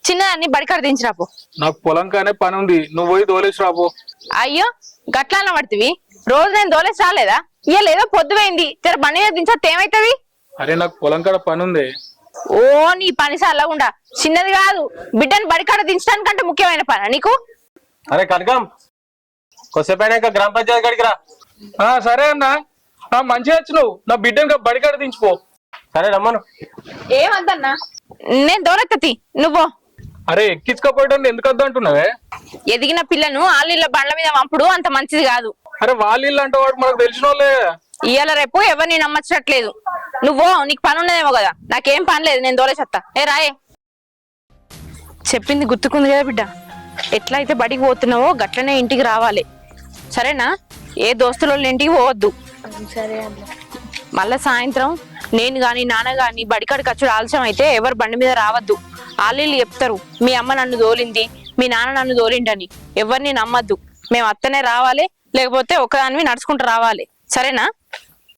చిన్నదాన్ని బడికాడ దించిరాపో. నాకు పొలం కానే పని ఉంది, నువ్వు పోయి దోలేసి రాపో. అయ్యో గట్లా పడుతుంది. రోజు నేను దోలేసి రాలేదా? ఇవాళ ఏదో పొద్దుపోయింది, తెర బండి మీద దించతే ఏమైతుంది? అరే నాకు పొలం కాడ పని ఉంది. ఓ నీ పని సల్లగుండా, చిన్నది కాదు, బిడ్డని బడికాడ దించడానికంటే ముఖ్యమైన పని నీకు. అరే కనకం, కొద్దిసేపు గ్రామ పంచాయతీ కాడికి రా. సరే అన్న, మంచిగా వచ్చి నువ్వు నా బిడ్డని బడికాడ దించిపో. సరే రమ్మను. ఏమద్దన్నా, నేను దోలెత్తతి నువ్వు. అరే ఎక్కించుకోపోయడం ఎందుకు వద్దు అంటున్నావే? ఎదిగిన పిల్లను ఆళ్ళ బండ్ల మీద పంపుడు అంత మంచిది కాదు. అరే వాళ్ళ ఇల్లు అంటే వాడు మనకు తెలిసిన వాళ్ళే. ఇవాళ రేపు ఎవరిని నమ్మచ్చట్లేదు. నువ్వు నీకు పని ఉన్నదేమో కదా, నాకేం పని లేదు, నేను దోలేసత్తా. రాయే. చెప్పింది గుర్తుకుంది కదా బిడ్డ, ఎట్లా అయితే బడికి పోతున్నావో గట్లనే ఇంటికి రావాలి, సరేనా? ఏ దోస్తుల ఇంటికి పోవద్దు. సరే అన్న. మళ్ళా సాయంత్రం నేను గాని నాన్న గాని బడికాడికి వచ్చుడు ఆలస్యం అయితే ఎవరు బండి మీద రావద్దు. ఆలీళ్ళు చెప్తారు మీ అమ్మ నన్ను దోలింది, మీ నాన్న నన్ను దోలిండని. ఎవరిని నమ్మద్దు. మేము అత్తనే రావాలి, లేకపోతే ఒకదానివి నడుచుకుంటూ రావాలి, సరేనా?